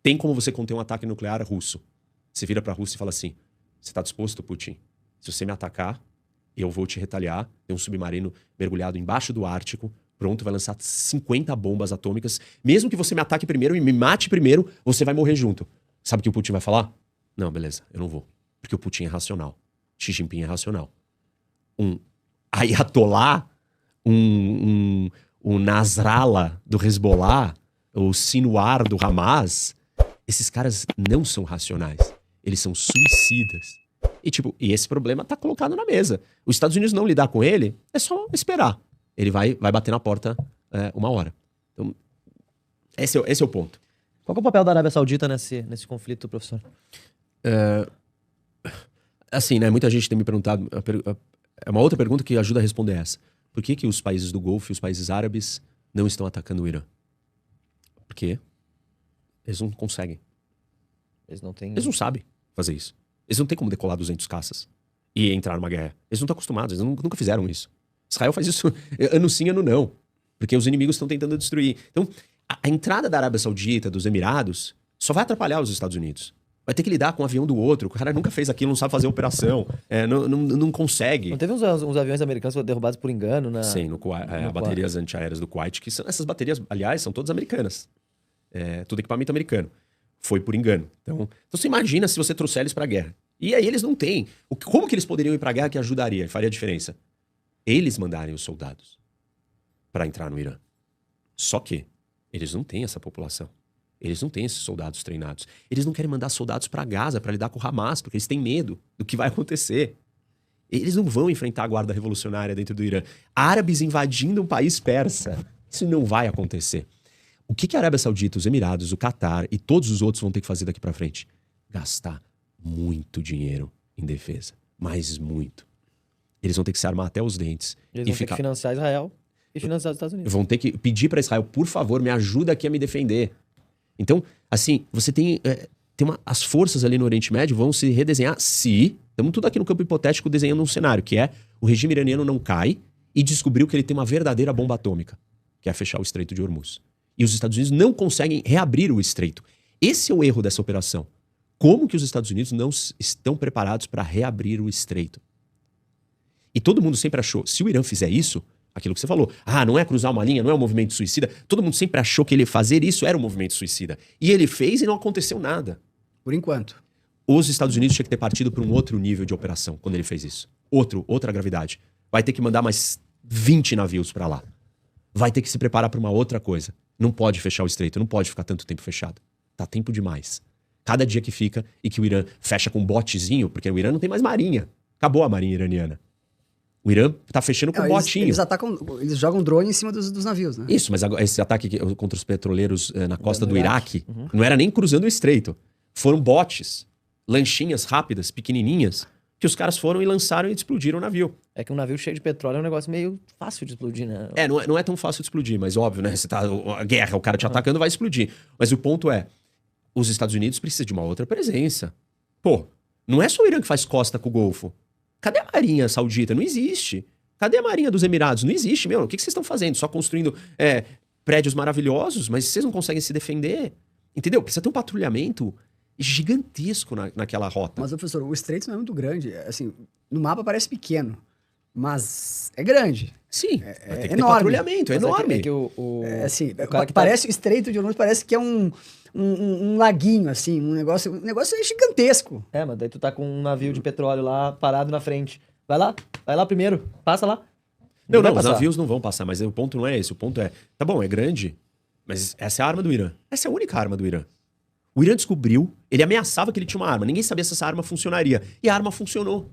tem como você conter um ataque nuclear russo. Você vira pra Rússia e fala assim, você tá disposto, Putin? Se você me atacar, eu vou te retaliar. Tem um submarino mergulhado embaixo do Ártico, pronto, vai lançar 50 bombas atômicas. Mesmo que você me ataque primeiro e me mate primeiro, você vai morrer junto. Sabe o que o Putin vai falar? Não, beleza, eu não vou. Porque o Putin é racional. Xi Jinping é racional. Um Ayatollah, um Nasrallah do Hezbollah, o Sinwar do Hamas, esses caras não são racionais. Eles são suicidas. E esse problema tá colocado na mesa. Os Estados Unidos não lidar com ele, é só esperar. Ele vai bater na porta uma hora. Então, esse é o ponto. Qual que é o papel da Arábia Saudita nesse conflito, professor? Assim, né? Muita gente tem me perguntado. É uma outra pergunta que ajuda a responder essa. Por que os países do Golfo e os países árabes não estão atacando o Irã? Porque eles não conseguem. Eles não têm... Eles não sabem fazer isso. Eles não têm como decolar 200 caças e entrar numa guerra. Eles não estão acostumados, eles nunca fizeram isso. Israel faz isso ano sim, ano não. Porque os inimigos estão tentando destruir. Então, a entrada da Arábia Saudita, dos Emirados, só vai atrapalhar os Estados Unidos. Vai ter que lidar com o avião do outro. O cara nunca fez aquilo, não sabe fazer operação. Não consegue. Não teve uns aviões americanos que foram derrubados por engano? Sim, baterias antiaéreas do Kuwait, que são essas baterias, aliás, são todas americanas. Tudo equipamento americano. Foi por engano. Então você imagina se você trouxer eles pra guerra. E aí eles não têm. Como que eles poderiam ir pra guerra que ajudaria, faria diferença? Eles mandarem os soldados pra entrar no Irã. Só que eles não têm essa população. Eles não têm esses soldados treinados. Eles não querem mandar soldados pra Gaza pra lidar com o Hamas, porque eles têm medo do que vai acontecer. Eles não vão enfrentar a guarda revolucionária dentro do Irã. Árabes invadindo um país persa. Isso não vai acontecer. O que a Arábia Saudita, os Emirados, o Catar e todos os outros vão ter que fazer daqui pra frente? Gastar muito dinheiro em defesa. Mas muito. Eles vão ter que se armar até os dentes. Eles vão ter que financiar Israel e financiar os Estados Unidos. Vão ter que pedir pra Israel, por favor, me ajuda aqui a me defender. Então, assim, você tem as forças ali no Oriente Médio vão se redesenhar se... Estamos tudo aqui no campo hipotético desenhando um cenário, que é o regime iraniano não cai e descobriu que ele tem uma verdadeira bomba atômica, que é fechar o Estreito de Hormuz. E os Estados Unidos não conseguem reabrir o estreito. Esse é o erro dessa operação. Como que os Estados Unidos não estão preparados para reabrir o estreito? E todo mundo sempre achou, se o Irã fizer isso, aquilo que você falou, não é cruzar uma linha, não é um movimento suicida, todo mundo sempre achou que ele fazer isso era um movimento suicida. E ele fez e não aconteceu nada. Por enquanto. Os Estados Unidos tinham que ter partido para um outro nível de operação quando ele fez isso. Outra gravidade. Vai ter que mandar mais 20 navios para lá. Vai ter que se preparar para uma outra coisa. Não pode fechar o estreito, não pode ficar tanto tempo fechado. Tá tempo demais. Cada dia que fica e que o Irã fecha com um botezinho, porque o Irã não tem mais marinha. Acabou a marinha iraniana. O Irã tá fechando com um botinho. Eles jogam drone em cima dos navios, né? Isso, mas esse ataque contra os petroleiros na costa do Iraque não era nem cruzando o estreito. Foram botes, lanchinhas rápidas, pequenininhas, que os caras foram e lançaram e explodiram o navio. É que um navio cheio de petróleo é um negócio meio fácil de explodir, né? Não é tão fácil de explodir, mas óbvio, né? Você tá, a guerra, o cara te atacando, vai explodir. Mas o ponto é, os Estados Unidos precisam de uma outra presença. Pô, não é só o Irã que faz costa com o Golfo. Cadê a marinha saudita? Não existe. Cadê a marinha dos Emirados? Não existe, meu. O que vocês estão fazendo? Só construindo prédios maravilhosos, mas vocês não conseguem se defender. Entendeu? Precisa ter um patrulhamento gigantesco naquela rota. Mas, professor, o estreito não é muito grande. Assim, no mapa parece pequeno, mas é grande. Sim, vai ter que ter enorme. Patrulhamento, é enorme. Assim, parece, o estreito de Hormuz parece que é um laguinho, assim, um negócio gigantesco. Mas daí tu tá com um navio de petróleo lá, parado na frente. Vai lá primeiro, passa lá. Não, os navios não vão passar, mas o ponto não é esse. O ponto é, tá bom, é grande, mas essa é a arma do Irã. Essa é a única arma do Irã. O Irã descobriu, ele ameaçava que ele tinha uma arma, ninguém sabia se essa arma funcionaria. E a arma funcionou.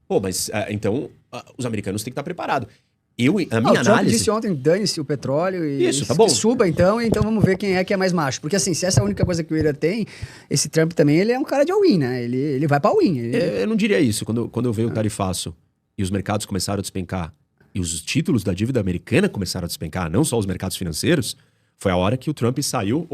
Pô, mas então os americanos têm que estar preparados. A minha análise... Trump disse ontem, dane-se o petróleo e isso, tá bom. Suba então vamos ver quem é que é mais macho. Porque assim, se essa é a única coisa que o Irã tem, esse Trump também, ele é um cara de all-in, né? Ele vai pra all-in. Eu não diria isso. Quando eu veio o tarifaço e os mercados começaram a despencar, e os títulos da dívida americana começaram a despencar, não só os mercados financeiros, foi a hora que o Trump saiu,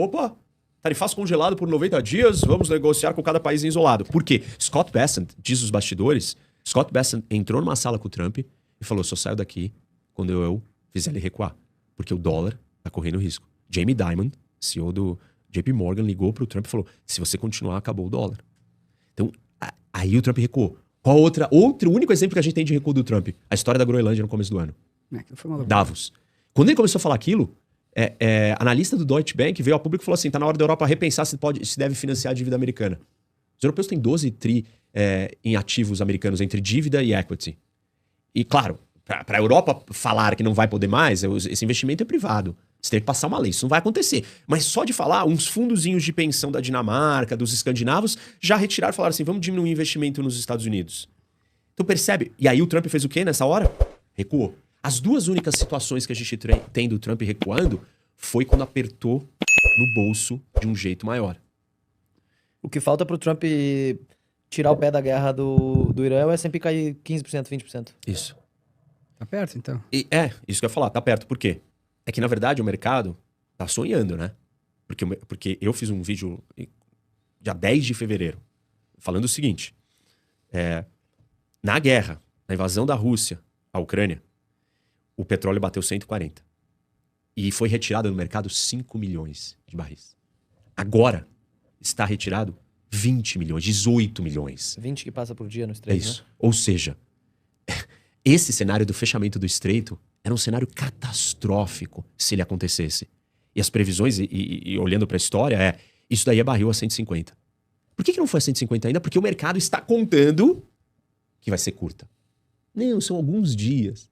tarifaço congelado por 90 dias, vamos negociar com cada país isolado. Por quê? Scott Bessent, diz os bastidores, Scott Bessent entrou numa sala com o Trump e falou, só saio daqui quando eu fizer ele recuar, porque o dólar tá correndo risco. Jamie Dimon, CEO JP Morgan ligou pro Trump e falou, se você continuar, acabou o dólar. Então, aí o Trump recuou. Qual outro único exemplo que a gente tem de recuo do Trump? A história da Groenlândia no começo do ano. Foi uma Davos. Quando ele começou a falar aquilo, analista do Deutsche Bank veio ao público e falou assim, tá na hora da Europa repensar se deve financiar a dívida americana. Os europeus têm 12 tri em ativos americanos entre dívida e equity. E claro, para a Europa falar que não vai poder mais, esse investimento é privado. Você tem que passar uma lei, isso não vai acontecer. Mas só de falar, uns fundozinhos de pensão da Dinamarca, dos escandinavos, já retiraram e falaram assim, vamos diminuir o investimento nos Estados Unidos. Então percebe? E aí o Trump fez o quê nessa hora? Recuou. As duas únicas situações que a gente tem do Trump recuando foi quando apertou no bolso de um jeito maior. O que falta pro Trump tirar o pé da guerra do Irã é sempre cair 15%, 20%. Isso. Tá perto, então. Isso que eu ia falar, tá perto. Por quê? É que, na verdade, o mercado tá sonhando, né? Porque eu fiz um vídeo dia 10 de fevereiro falando o seguinte. Na guerra, na invasão da Rússia à Ucrânia, o petróleo bateu 140. E foi retirado no mercado 5 milhões de barris. Agora está retirado 20 milhões, 18 milhões. 20 que passa por dia no Estreito, isso. Né? Ou seja, esse cenário do fechamento do Estreito era um cenário catastrófico se ele acontecesse. E as previsões, e olhando para a história, isso daí é barril a 150. Por que não foi a 150 ainda? Porque o mercado está contando que vai ser curta. Não, são alguns dias.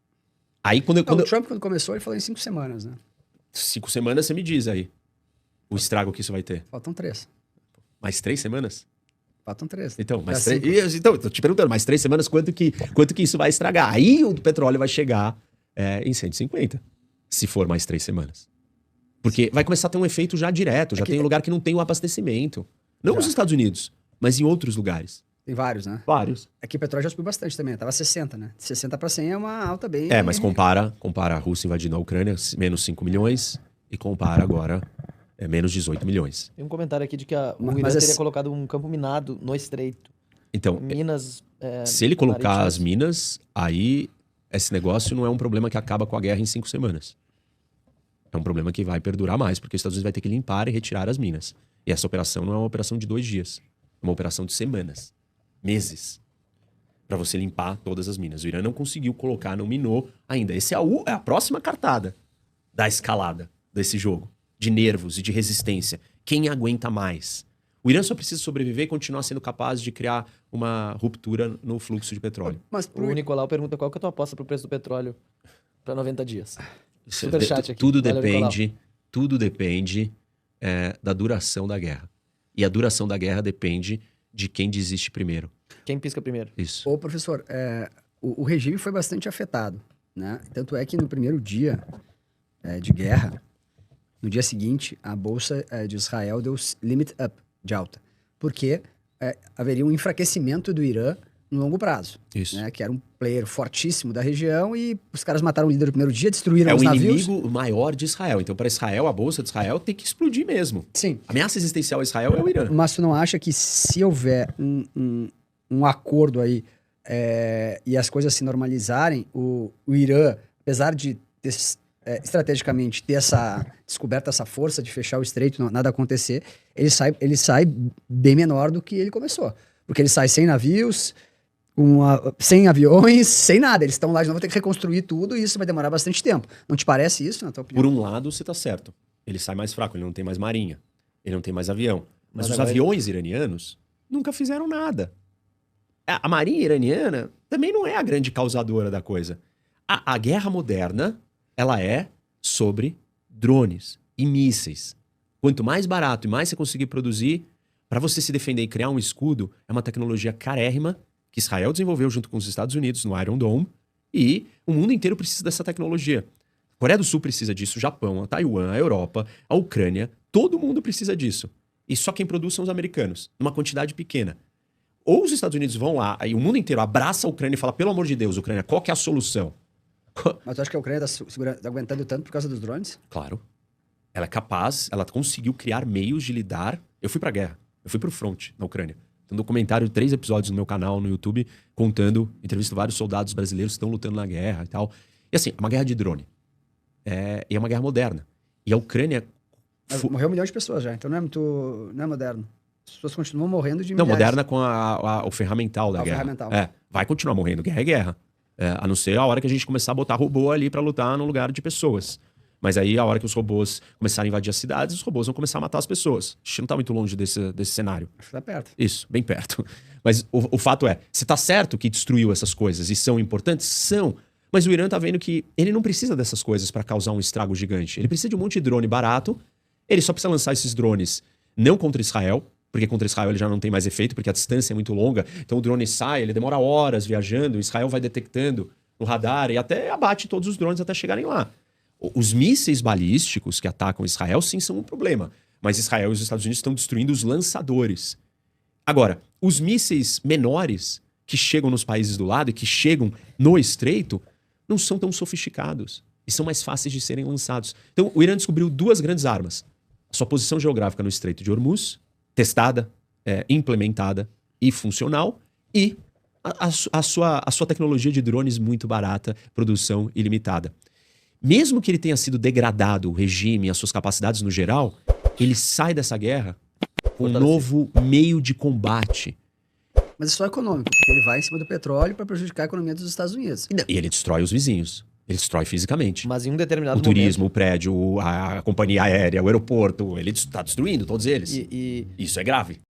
Aí quando o Trump, quando começou, ele falou em 5 semanas, né? 5 semanas, você me diz aí o estrago que isso vai ter. Faltam 3. Mais 3 semanas? Faltam 3. Então, mais 3. Então, eu tô te perguntando, mais 3 semanas, quanto que isso vai estragar? Aí o petróleo vai chegar em 150, se for mais 3 semanas. Porque vai começar a ter um efeito já direto, já tem lugar que não tem o abastecimento. Não nos Estados Unidos, mas em outros lugares. Tem vários, né? Vários. Aqui o petróleo já subiu bastante também, tava 60, né? De 60 para 100 é uma alta bem... Mas compara a Rússia invadindo a Ucrânia, menos 5 milhões, e compara agora menos 18 milhões. Tem um comentário aqui de que o Irã teria colocado um campo minado no Estreito. Então, Minas... se ele colocar as minas, aí esse negócio não é um problema que acaba com a guerra em 5 semanas. É um problema que vai perdurar mais, porque os Estados Unidos vai ter que limpar e retirar as minas. E essa operação não é uma operação de 2 dias, é uma operação de semanas. Meses, para você limpar todas as minas. O Irã não conseguiu colocar, não minou ainda. Essa é a próxima cartada da escalada desse jogo, de nervos e de resistência. Quem aguenta mais? O Irã só precisa sobreviver e continuar sendo capaz de criar uma ruptura no fluxo de petróleo. Mas o Nicolau pergunta qual que é a tua aposta pro preço do petróleo para 90 dias. Superchat aqui. Tudo depende da duração da guerra. E a duração da guerra depende de quem desiste primeiro. Quem pisca primeiro. Isso. Ô, professor, o regime foi bastante afetado, né? Tanto é que no primeiro dia de guerra, no dia seguinte, a Bolsa de Israel deu limit up de alta. Porque haveria um enfraquecimento do Irã no longo prazo. Isso. Né? Que era um player fortíssimo da região e os caras mataram o líder no primeiro dia, destruíram os navios. É o inimigo maior de Israel. Então, para Israel, a Bolsa de Israel tem que explodir mesmo. Sim. A ameaça existencial a Israel é o Irã. Mas tu não acha que se houver um acordo aí e as coisas se normalizarem, o Irã, apesar de ter, estrategicamente ter descoberto essa força de fechar o estreito, nada acontecer, ele sai bem menor do que ele começou. Porque ele sai sem navios, sem aviões, sem nada. Eles estão lá de novo, vão ter que reconstruir tudo e isso vai demorar bastante tempo. Não te parece isso, na tua opinião? Por um lado, você está certo. Ele sai mais fraco, ele não tem mais marinha, ele não tem mais avião. Mas os aviões iranianos nunca fizeram nada. A marinha iraniana também não é a grande causadora da coisa. A guerra moderna, ela é sobre drones e mísseis. Quanto mais barato e mais você conseguir produzir, para você se defender e criar um escudo, é uma tecnologia carérrima que Israel desenvolveu junto com os Estados Unidos no Iron Dome e o mundo inteiro precisa dessa tecnologia. A Coreia do Sul precisa disso, o Japão, a Taiwan, a Europa, a Ucrânia, todo mundo precisa disso. E só quem produz são os americanos, numa quantidade pequena. Ou os Estados Unidos vão lá, aí o mundo inteiro abraça a Ucrânia e fala, pelo amor de Deus, Ucrânia, qual que é a solução? Mas tu acha que a Ucrânia tá aguentando tanto por causa dos drones? Claro. Ela é capaz, ela conseguiu criar meios de lidar. Eu fui pra guerra, eu fui pro front na Ucrânia. Tem um documentário, 3 episódios no meu canal, no YouTube, contando, entrevisto vários soldados brasileiros que estão lutando na guerra e tal. E assim, é uma guerra de drone. E é uma guerra moderna. E a Ucrânia Mas morreu 1 milhão de pessoas já, então não é moderno. As pessoas continuam morrendo de Não, milhares. moderna com o ferramental da O guerra. ferramental. Vai continuar morrendo. Guerra é guerra. A não ser a hora que a gente começar a botar robô ali pra lutar no lugar de pessoas. Mas aí, a hora que os robôs começarem a invadir as cidades, os robôs vão começar a matar as pessoas. A gente não tá muito longe desse cenário. Acho que tá perto. Isso, bem perto. Mas o fato é, você tá certo que destruiu essas coisas e são importantes? São. Mas o Irã tá vendo que ele não precisa dessas coisas pra causar um estrago gigante. Ele precisa de um monte de drone barato. Ele só precisa lançar esses drones não contra Israel, porque contra Israel ele já não tem mais efeito, porque a distância é muito longa. Então o drone sai, ele demora horas viajando, Israel vai detectando no radar e até abate todos os drones até chegarem lá. Os mísseis balísticos que atacam Israel, sim, são um problema. Mas Israel e os Estados Unidos estão destruindo os lançadores. Agora, os mísseis menores que chegam nos países do lado e que chegam no estreito não são tão sofisticados e são mais fáceis de serem lançados. Então, o Irã descobriu 2 grandes armas. A sua posição geográfica no Estreito de Hormuz, testada, implementada e funcional, e a sua tecnologia de drones muito barata, produção ilimitada. Mesmo que ele tenha sido degradado, o regime, as suas capacidades no geral, ele sai dessa guerra com um novo meio de combate. Mas é só econômico, porque ele vai em cima do petróleo para prejudicar a economia dos Estados Unidos. E ele destrói os vizinhos. Ele destrói fisicamente. Mas em um determinado O turismo, o prédio, a companhia aérea, o aeroporto, ele está destruindo todos eles. Isso é grave.